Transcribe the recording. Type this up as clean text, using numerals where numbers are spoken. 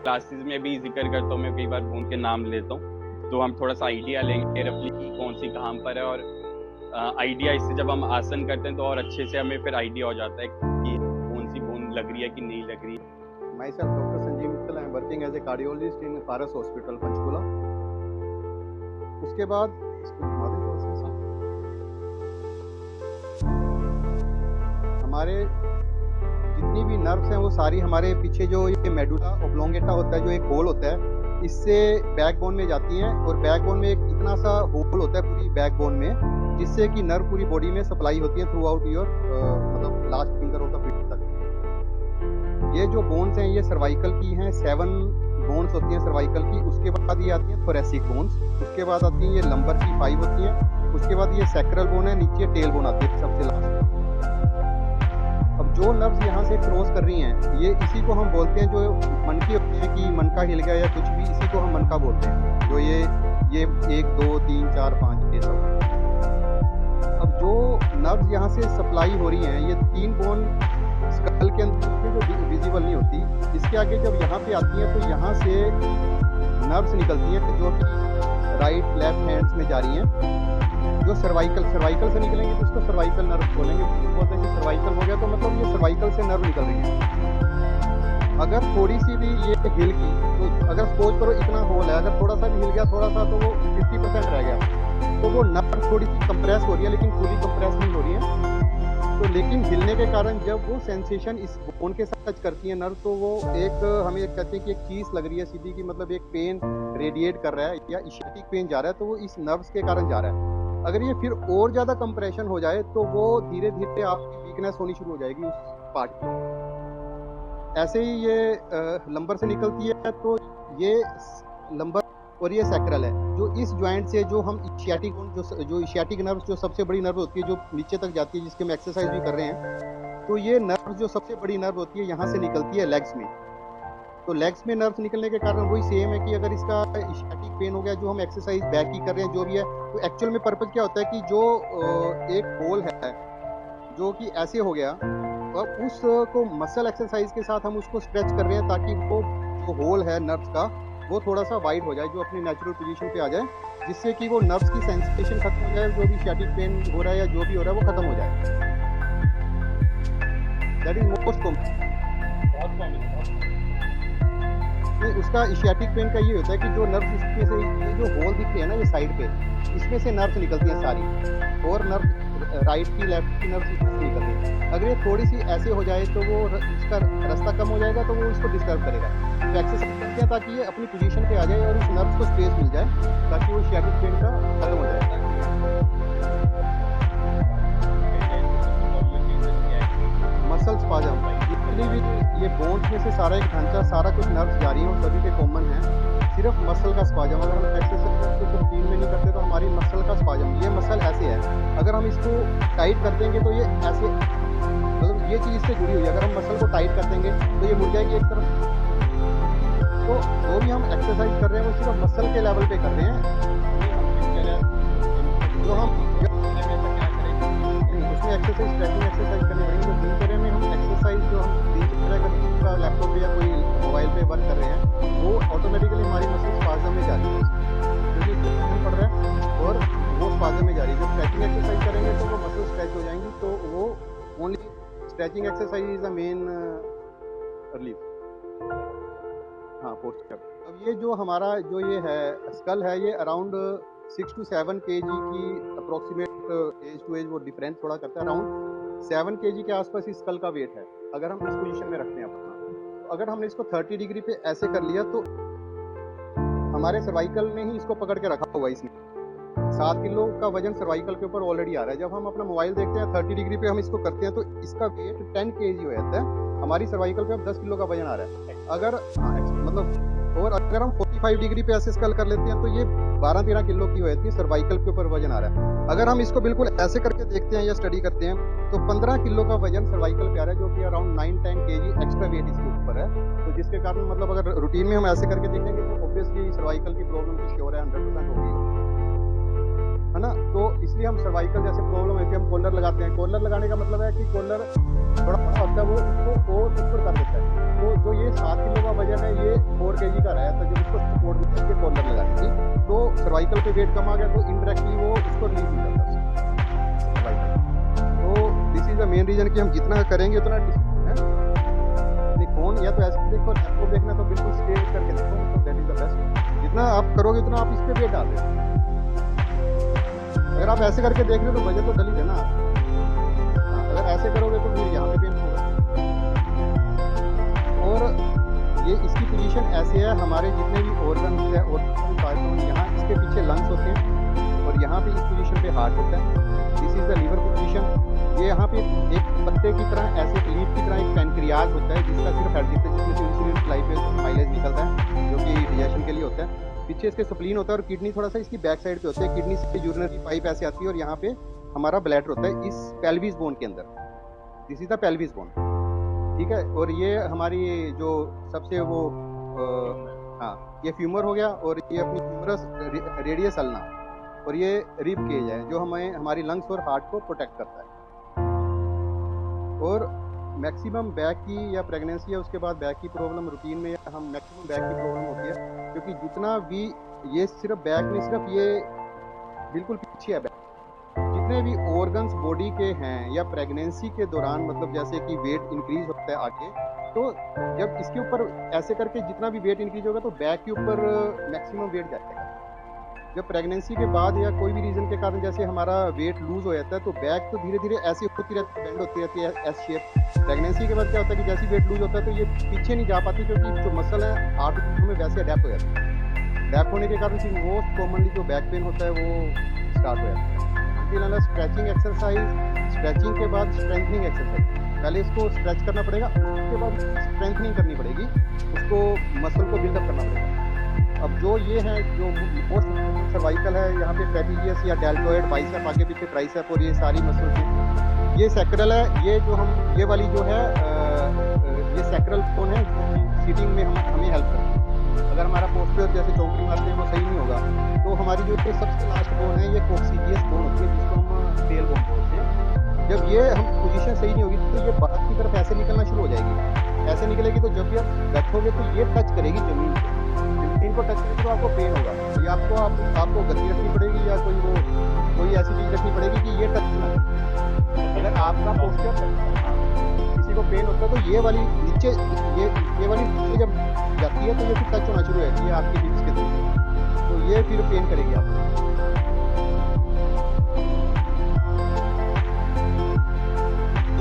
Classes में भी जिक्र करता हूँ, मैं कई बार बोन के नाम लेता हूँ, तो हम थोड़ा सा आइडिया लेंगे रफली की कौन सी कहाँ पर है, और आइडिया इससे जब हम आसन करते हैं तो और अच्छे से हमें फिर आइडिया हो जाता है कि कौन सी बोन लग रही है कि नहीं लग रही है। Myself, Dr. Sanjeev Mittal, I am working as a cardiologist in Paras Hospital, Panchkula. उसके बाद हमारे जितनी भी नर्व्स हैं वो सारी हमारे पीछे जो ये मेडुला ओब्लोंगेटा होता है, जो एक होल होता है, इससे बैकबोन में जाती हैं, और बैकबोन में एक इतना सा होल होता है पूरी बैकबोन में, जिससे कि नर्व पूरी बॉडी में सप्लाई होती है थ्रू आउट योर मतलब last finger of the feet तक। ये जो बोन्स हैं ये सर्वाइकल की हैं, 7 बोन्स होती हैं सर्वाइकल की। उसके बाद ये आती हैं थोरेसिक बोन्स, उसके बाद आती हैं ये लंबर की 5 होती हैं, उसके बाद ये सैक्रल बोन है, नीचे टेल बोन आती है सबसे लास्ट। अब जो नर्व्स यहाँ से क्रॉस कर रही हैं, ये इसी को हम बोलते हैं, जो मनकी होते हैं कि मनका हिल गया या कुछ भी, इसी को हम मनका बोलते हैं। जो ये 1 2 3 4 5 ये सब। अब जो नर्व्स यहाँ से सप्लाई हो रही हैं, ये 3 बोन स्कल के अंदर जो विजिबल नहीं होती, इसके आगे जब यहाँ पे आती हैं तो यहाँ से नर्व्स निकलती हैं जो कि राइट लेफ्ट हैंड्स में जा रही हैं, जो सर्वाइकल से निकलेंगे तो इसको सर्वाइकल नर्व बोलेंगे। बोलते हैं कि सर्वाइकल हो गया तो मतलब ये सर्वाइकल से नर्व निकल रही है। अगर थोड़ी सी भी ये हिल गई तो अगर सपोज करो इतना होल है, अगर थोड़ा सा भी हिल गया थोड़ा सा, तो वो 50% रह गया, तो वो नर्व थोड़ी सी कंप्रेस हो रही है, लेकिन फुली कंप्रेस नहीं हो रही है। तो लेकिन हिलने के कारण जब वो सेंसेशन इस बोन के साथ टच करती है नर्व, तो वो एक हमें कहते हैं कि एक चीज लग रही है सीधी, की मतलब एक पेन रेडिएट कर रहा है या इशियाटिक पेन जा रहा है, तो वो इस नर्व्स के कारण जा रहा है। अगर ये फिर और ज्यादा कंप्रेशन हो जाए तो वो धीरे धीरे आपकी वीकनेस होनी शुरू हो जाएगी उस पार्ट की। ऐसे ही ये लंबर से निकलती है, तो ये लंबर और ये सैक्रल है, जो इस ज्वाइंट से जो हम इशियाटिक जो इशियाटिक नर्व जो सबसे बड़ी नर्व होती है, जो नीचे तक जाती है, जिसके हम एक्सरसाइज भी कर रहे हैं, तो ये नर्व जो सबसे बड़ी नर्व होती है यहाँ से निकलती है लेग्स में। तो लेग्स में नर्व निकलने के कारण वही सेम है कि अगर इसका इशियाटिक पेन हो गया, जो हम एक्सरसाइज बैक की कर रहे हैं जो भी है, तो एक्चुअल में पर्पज क्या होता है कि जो एक होल है जो कि ऐसे हो गया, और उसको मसल एक्सरसाइज के साथ हम उसको स्ट्रेच कर रहे हैं ताकि वो जो होल है नर्व्स का वो थोड़ा सा वाइड हो जाए, जो अपनी नेचुरल पोजीशन पे आ जाए, जिससे कि वो नर्व्स की सेंसेशन खत्म हो जाए, जो भी इशियाटिक पेन हो रहा है या जो भी हो रहा है वो खत्म हो जाए। That is most common. उसका इशियाटिक पेन का ये होता है कि जो नर्व्स इसमें से ये जो होल दिखते हैं ना ये साइड पे, इसमें से नर्व्स निकलती हैं सारी, और नर्व राइट की लेफ्ट की नर्व्स इसमें से निकलती हैं। अगर ये थोड़ी सी ऐसे हो जाए तो वो इसका रास्ता कम हो जाएगा, तो वो इसको डिस्टर्ब करेगा। तो एक्सरसाइज करते हैं ताकि ये अपनी पोजीशन पे आ जाए और इस नर्व्स को स्पेस मिल जाए, ताकि वो इशियाटिक पेन का खत्म हो जाए। मसल स्पाज़म, जितनी भी ये बोन्स में से सारा एक ढांचा, सारा कुछ नर्व्स जा रही है और सभी पे कॉमन है, सिर्फ मसल का स्पाज़म। अगर हम एक्सरसाइज को रूटीन में नहीं करते तो हमारी मसल का स्पाज़म, ये मसल ऐसे है, अगर हम इसको टाइट कर देंगे तो ये ऐसे, मतलब ये चीज़ इससे जुड़ी हुई है। अगर हम मसल को टाइट कर देंगे तो ये मुड़ जाएगी एक तरफ। तो जो भी हम एक्सरसाइज कर रहे हैं वो सिर्फ मसल के लेवल पे कर रहे हैं। जो हम उसमें एक्सरसाइज स्ट्रेचिंग एक्सरसाइज करनी पड़ेगी। तो दिनचर्या में हम एक्सरसाइज जो हम दिनचर्या का लैपटॉप पे या कोई मोबाइल पे वर्क कर रहे हैं, वो ऑटोमेटिकली हमारी मसल स्पाज़म में जा रही है, क्योंकि इसको पड़ रहा है और वो स्पाज़म में जा रही है। जब स्ट्रेचिंग एक्सरसाइज करेंगे तो वो मसल स्ट्रेच हो जाएंगी, तो वो only stretching exercise is the main relief. हाँ, पोस्चर। अब ये जो हमारा जो ये है स्कल है, ये अराउंड 6 to 7 kg की अप्रोक्सीमेट एज टू एज वो डिफरेंस थोड़ा करता है। अराउंड 7 kg के आसपास इस स्कल का वेट है, अगर हम इस पोजीशन में रखते हैं अपना। तो अगर हमने इसको 30 डिग्री पे ऐसे कर लिया तो हमारे सर्वाइकल ने ही इसको पकड़ के रखा हुआ है। इसमें 7 किलो का वजन सर्वाइकल के ऊपर ऑलरेडी आ रहा है। जब हम अपना मोबाइल देखते हैं 30 डिग्री पे हम इसको करते हैं तो इसका वेट 10 kg हो जाता है। हमारी सर्वाइकल पे अब 10 किलो का वजन आ रहा है। अगर मतलब और अगर हम 45 डिग्री पे ऐसे स्कल कर लेते हैं तो ये 12-13 किलो की हो जाती है, सर्वाइकल के ऊपर वजन आ रहा है। अगर हम इसको बिल्कुल ऐसे करके देखते हैं या स्टडी करते हैं तो 15 किलो का वजन सर्वाइकल पे आ रहा है, जो कि अराउंड 9-10 kg एक्स्ट्रा वेट इसके ऊपर है। तो जिसके कारण मतलब अगर रूटीन में हम ऐसे करके देखेंगे तो ऑब्वियसली सर्वाइकल की प्रॉब्लम तो श्योर है 100% होगी, है ना। तो इसलिए हम सर्वाइकल जैसे प्रॉब्लम है कि हम कॉलर लगाते हैं। कॉलर लगाने का मतलब है कि कॉलर थोड़ा बड़ा होता है, वो उसको और ऊपर कर देता है। तो जो ये 7 किलो का वजन है ये 4 सर्वाइकल पे वेट कम आ गया तो इनडायरेक्टली वो उसको रिलीज नहीं करता सर्वाइकल। तो this is the main reason कि हम जितना करेंगे उतना फोन या तो ऐसे देखो, लैपटॉप देखना तो बिल्कुल स्ट्रेट करके देखो, तो दैट इज द बेस्ट। जितना आप करोगे उतना आप इस पे वेट डाल देते। अगर आप ऐसे करके देख रहे हो तो वजह तो गली है ना। अगर ऐसे करोगे तो फिर यहाँ पे पेन होगा। और ये इसकी पोजीशन ऐसे है, हमारे जितने भी ऑर्गन है यहाँ इसके पीछे लंग्स होते हैं और यहाँ पे इस पोजीशन पे हार्ट होता है। This is the liver position. ये यहाँ पे एक पत्ते की तरह, ऐसे एक लीफ की तरह एक पैनक्रियाज होता है जिसका सिर्फ हेड दिखता है, जिसमें से इंसुलिन सप्लाई पे माइलेज निकलता है जो कि डाइजेशन के लिए होता है। पीछे इसके स्प्लीन होता है और किडनी थोड़ा सा इसकी बैक साइड पे होती है। किडनी से यूरिनरी पाइप ऐसे आती है और यहाँ पे हमारा ब्लैडर होता है इस पेल्विस बोन के अंदर। This is the pelvis bone, ठीक है। और ये हमारी जो सबसे वो हाँ, ये फ्यूमर हो गया और ये अपनी फ्यूमरस रेडियस अल्ना, और ये रिब केज है जो हमें हमारी लंग्स और हार्ट को प्रोटेक्ट करता है। और मैक्सिमम बैक की या प्रेगनेंसी है उसके बाद बैक की प्रॉब्लम रूटीन में हम मैक्सिमम बैक की प्रॉब्लम होती है, क्योंकि जितना भी ये सिर्फ बैक में, सिर्फ ये बिल्कुल पीछे है बैक, जितने भी ऑर्गन्स बॉडी के हैं या प्रेगनेंसी के दौरान, मतलब जैसे कि वेट इंक्रीज होता है आगे, तो जब इसके ऊपर ऐसे करके जितना भी वेट इंक्रीज होगा तो बैक के ऊपर मैक्सिमम वेट जाएगा। जब प्रेगनेंसी के बाद या कोई भी रीजन के कारण जैसे हमारा वेट लूज हो जाता है तो बैक तो धीरे धीरे ऐसी होती रहती है, बेंड होती रहती है एस शेप। प्रेगनेंसी के बाद क्या होता है कि जैसे वेट लूज होता है तो ये पीछे नहीं जा पाती, क्योंकि जो मसल है हार्ट में वैसे अडेप्ट हो जाती है। अडेप्ट होने के कारण फिर मोस्ट कॉमनली जो बैक पेन होता है वो स्टार्ट हो जाता है। स्ट्रेचिंग एक्सरसाइज, स्ट्रेचिंग के बाद स्ट्रेंथनिंग एक्सरसाइज। पहले इसको स्ट्रेच करना पड़ेगा, उसके बाद स्ट्रेंथनिंग करनी पड़ेगी, उसको मसल को बिल्डअप करना पड़ेगा। अब जो ये है जो मोस्ट सर्वाइकल है, यहाँ पे ट्रेपीजियस या डेल्टोइड, बाइसेप, आगे पीछे ट्राइसेप और ये सारी मसल्स हैं। ये सैक्रल है, ये जो हम ये वाली जो है ये सैक्रल बोन है जो सीटिंग में हमें हेल्प करती है। अगर हमारा पोस्चर जैसे चौकड़ी मारते हैं वो सही नहीं होगा तो हमारी जो सबसे लास्ट बोन है ये कोक्सीडियस बोन होती है जिसको हम टेल बोन बोलते हैं। जब ये हम पोजीशन सही नहीं होगी तो ये बाहर की तरफ ऐसे निकलना शुरू हो जाएगी। ऐसे निकलेगी तो जब भी आप बैठोगे तो ये टच करेगी जमीन को, जमीन को टच करेगी तो आपको पेन होगा। तो ये आपको गति रखनी पड़ेगी या कोई ऐसी चीज रखनी पड़ेगी कि ये टच ना हो। अगर आपका पोस्चर किसी को पेन होता है तो ये वाली नीचे ये वाली नीचे जब जाती है तो ये फिर टच होना शुरू हो जाती है आपकी हिप्स के थ्रू, तो ये फिर पेन करेगी आपको।